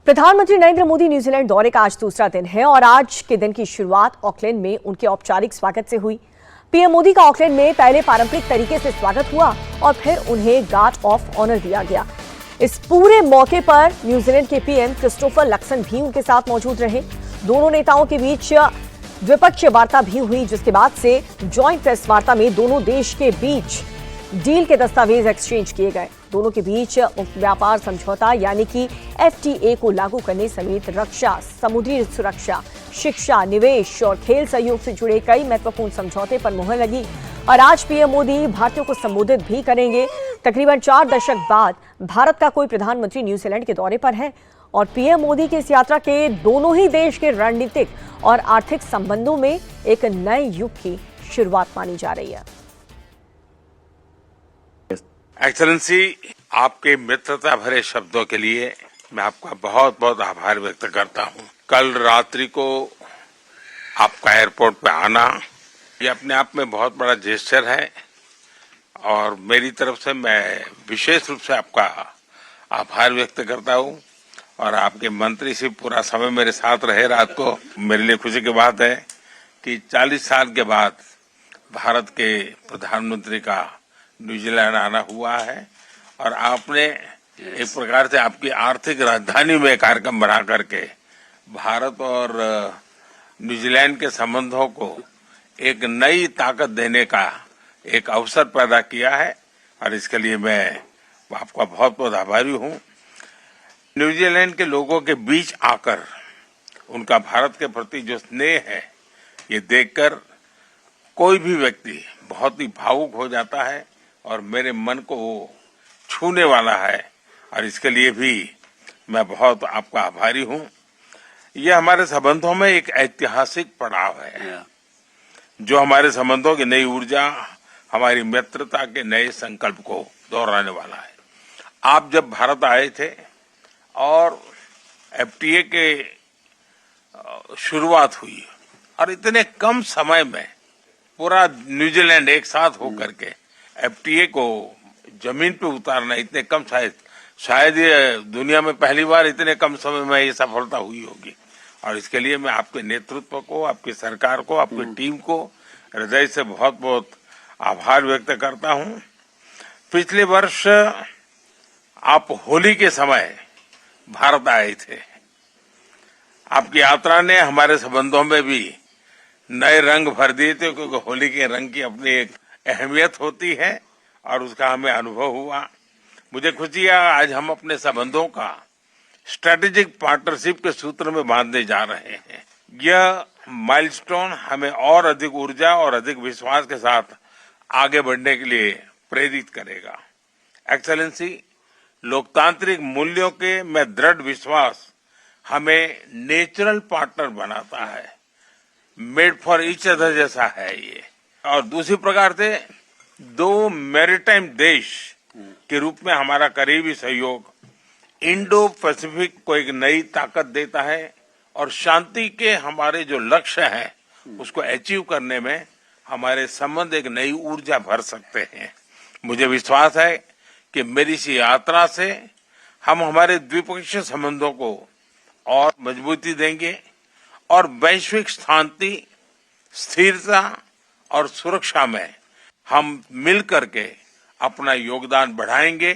प्रधानमंत्री नरेंद्र मोदी न्यूजीलैंड दौरे का आज दूसरा दिन है और आज के दिन की शुरुआत ऑकलैंड में उनके औपचारिक स्वागत से हुई। पीएम मोदी का ऑकलैंड में पहले पारंपरिक तरीके से स्वागत हुआ और फिर उन्हें गार्ड ऑफ ऑनर दिया गया। इस पूरे मौके पर न्यूजीलैंड के पीएम क्रिस्टोफर लक्सन भी उनके साथ मौजूद रहे। दोनों नेताओं के बीच द्विपक्षीय वार्ता भी हुई, जिसके बाद से ज्वाइंट प्रेस वार्ता में दोनों देश के बीच डील के दस्तावेज एक्सचेंज किए गए। दोनों के बीच मुक्त व्यापार समझौता यानी कि एफटीए को लागू करने समेत रक्षा, समुद्री सुरक्षा, शिक्षा, निवेश और खेल सहयोग से जुड़े कई महत्वपूर्ण समझौते पर मुहर लगी। और आज पीएम मोदी भारतीयों को संबोधित भी करेंगे। तकरीबन 4 दशक बाद भारत का कोई प्रधानमंत्री न्यूजीलैंड के दौरे पर है और पीएम मोदी की इस यात्रा के दोनों ही देश के रणनीतिक और आर्थिक संबंधों में एक नए युग की शुरुआत मानी जा रही है। एक्सेलेंसी, आपके मित्रता भरे शब्दों के लिए मैं आपका बहुत बहुत आभार व्यक्त करता हूं। कल रात्रि को आपका एयरपोर्ट पे आना ये अपने आप में बहुत बड़ा जेस्चर है और मेरी तरफ से मैं विशेष रूप से आपका आभार व्यक्त करता हूं। और आपके मंत्री से पूरा समय मेरे साथ रहे रात को, मेरे लिए खुशी की बात है कि 40 साल के बाद भारत के प्रधानमंत्री का न्यूजीलैंड आना हुआ है और आपने एक प्रकार से आपकी आर्थिक राजधानी में कार्यक्रम बना करके भारत और न्यूजीलैंड के संबंधों को एक नई ताकत देने का एक अवसर पैदा किया है और इसके लिए मैं आपका बहुत बहुत आभारी हूं। न्यूजीलैंड के लोगों के बीच आकर उनका भारत के प्रति जो स्नेह है, ये देखकर कोई भी व्यक्ति बहुत ही भावुक हो जाता है और मेरे मन को छूने वाला है और इसके लिए भी मैं बहुत आपका आभारी हूं। यह हमारे संबंधों में एक ऐतिहासिक पड़ाव है जो हमारे संबंधों की नई ऊर्जा, हमारी मित्रता के नए संकल्प को दोहराने वाला है। आप जब भारत आए थे और एफटीए के शुरुआत हुई और इतने कम समय में पूरा न्यूजीलैंड एक साथ होकर के एफटीए को जमीन पे उतारना, इतने कम, शायद ये दुनिया में पहली बार इतने कम समय में ये सफलता हुई होगी। और इसके लिए मैं आपके नेतृत्व को, आपकी सरकार को, आपकी टीम को हृदय से बहुत बहुत आभार व्यक्त करता हूं। पिछले वर्ष आप होली के समय भारत आए थे। आपकी यात्रा ने हमारे संबंधों में भी नए रंग भर दिए थे, क्योंकि होली के रंग की अपनी एक अहमियत होती है और उसका हमें अनुभव हुआ। मुझे खुशी है आज हम अपने संबंधों का स्ट्रेटेजिक पार्टनरशिप के सूत्र में बांधने जा रहे हैं। यह माइलस्टोन हमें और अधिक ऊर्जा और अधिक विश्वास के साथ आगे बढ़ने के लिए प्रेरित करेगा। एक्सेलेंसी, लोकतांत्रिक मूल्यों के में दृढ़ विश्वास हमें नेचुरल पार्टनर बनाता है। मेड फॉर ईच अदर जैसा है ये। और दूसरी प्रकार से दो मैरीटाइम देश के रूप में हमारा करीबी सहयोग इंडो पैसिफिक को एक नई ताकत देता है और शांति के हमारे जो लक्ष्य हैं उसको अचीव करने में हमारे संबंध एक नई ऊर्जा भर सकते हैं। मुझे विश्वास है कि मेरी इस यात्रा से हम हमारे द्विपक्षीय संबंधों को और मजबूती देंगे और वैश्विक शांति, स्थिरता और सुरक्षा में हम मिल करके अपना योगदान बढ़ाएंगे।